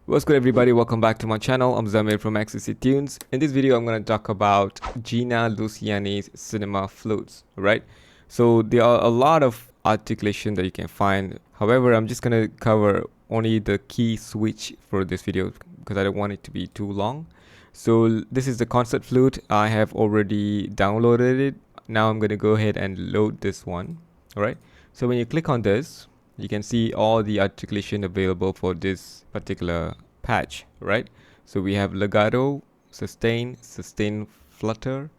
What's good, everybody? Welcome back to my channel. I'm Zamir from XCC Tunes. In this video, I'm going to talk about Gina Luciani's Cinema Flutes, right? So there are a lot of articulation that you can find. However, I'm just going to cover only the key switch for this video because I don't want it to be too long. So this is the concert flute. I have already downloaded it. Now I'm going to go ahead and load this one, all right? So when you click on this, you can see all the articulation available for this particular patch, right? So we have legato, sustain, sustain flutter,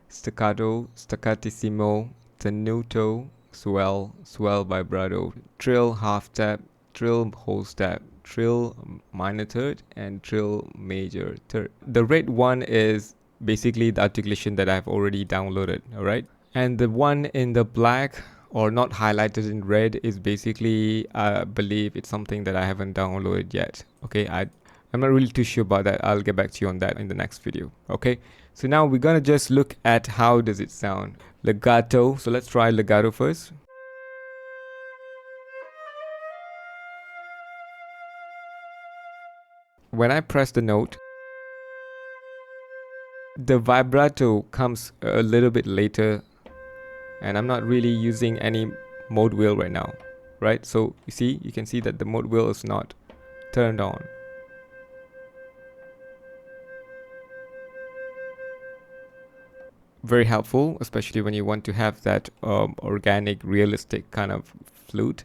staccato, staccatissimo, tenuto, swell, swell vibrato, trill half step, trill whole step, trill minor third, and trill major third. The red one is basically the articulation that I've already downloaded, all right? And the one in the black or not highlighted in red is basically, I believe it's something that I haven't downloaded yet. Okay, I'm not really too sure about that. I'll get back to you on that in the next video. Okay, so now we're gonna just look at how does it sound. Legato. So let's try legato first. When I press the note, the vibrato comes a little bit later, and I'm not really using any mode wheel right now, right? So you can see that the mode wheel is not turned on. Very helpful, especially when you want to have that organic, realistic kind of flute.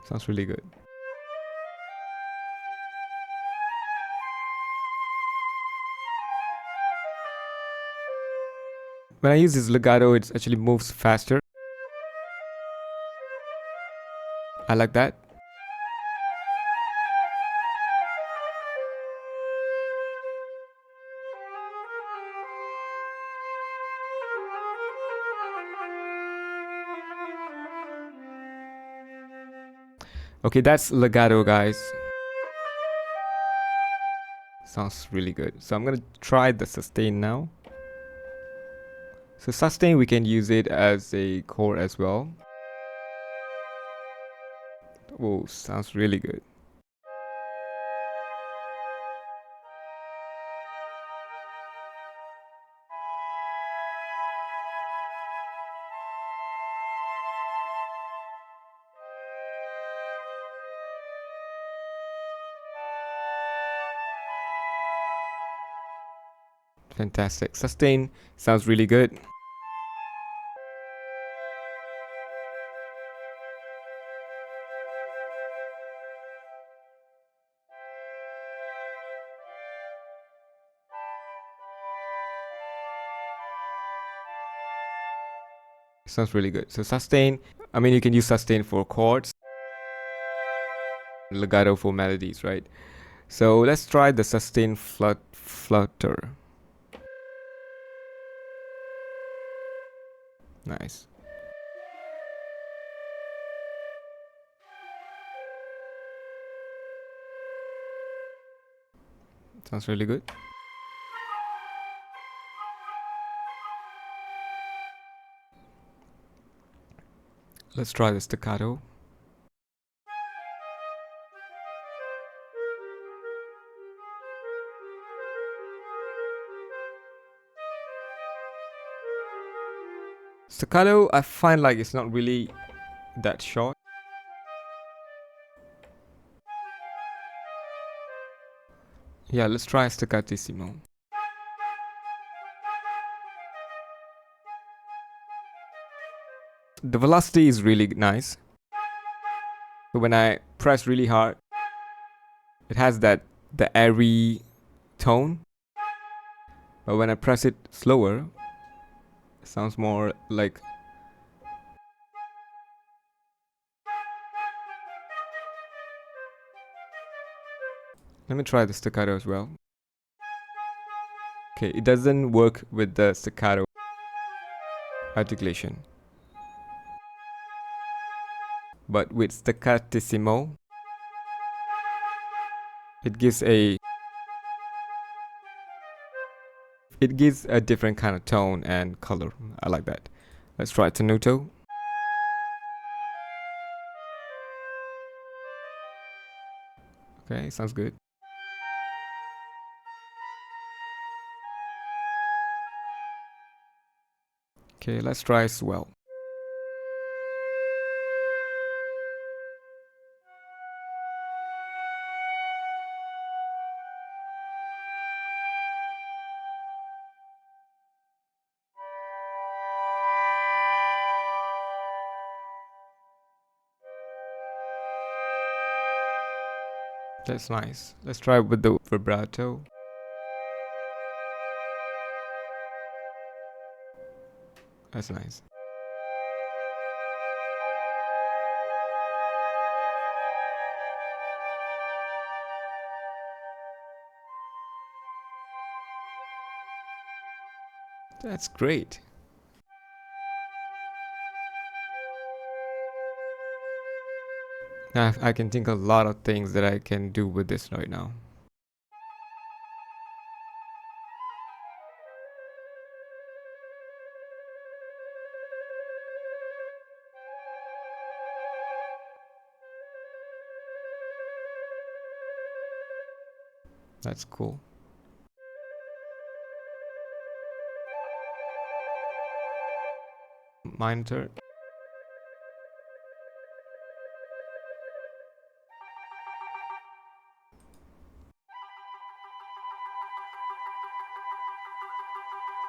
Sounds really good. When I use this legato, it actually moves faster. I like that. Okay, that's legato, guys. Sounds really good. So I'm gonna try the sustain now. So sustain, we can use it as a chord as well. Oh, sounds really good. Fantastic. Sustain sounds really good. Sounds really good. So sustain, I mean, you can use sustain for chords, legato for melodies, right? So let's try the sustain flutter. Nice. Sounds really good. Let's try the staccato. Staccato, I find like it's not really that short. Yeah, let's try staccatissimo. The velocity is really nice. So when I press really hard, it has the airy tone. But when I press it slower, it sounds more like. Let me try the staccato as well. Okay, it doesn't work with the staccato articulation. But with staccatissimo, it gives a it gives a different kind of tone and color. I like that. Let's try tenuto. Okay, sounds good. Okay, let's try swell. That's nice. Let's try with the vibrato. That's nice. That's great. I can think a lot of things that I can do with this right now. That's cool. Minor third.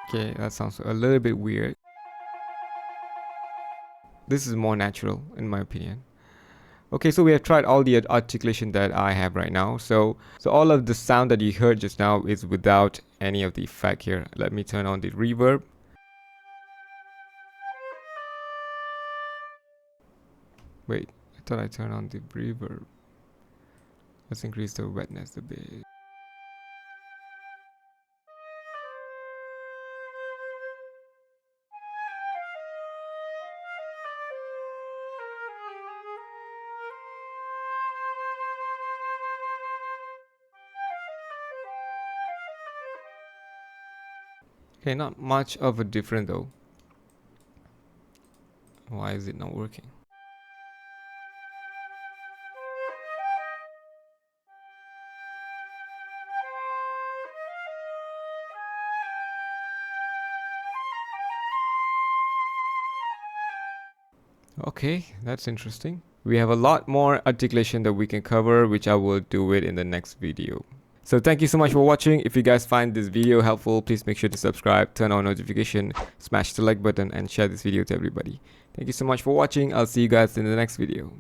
Okay, that sounds a little bit weird. This is more natural in my opinion. Okay, so we have tried all the articulation that I have right now. So all of the sound that you heard just now is without any of the effect here. Let me turn on the reverb. Wait, I thought I turned on the reverb. Let's increase the wetness a bit. Okay, not much of a difference though. Why is it not working? Okay, that's interesting. We have a lot more articulation that we can cover, which I will do it in the next video. So thank you so much for watching. If you guys find this video helpful, please make sure to subscribe, turn on notification, smash the like button, and share this video to everybody. Thank you so much for watching. I'll see you guys in the next video.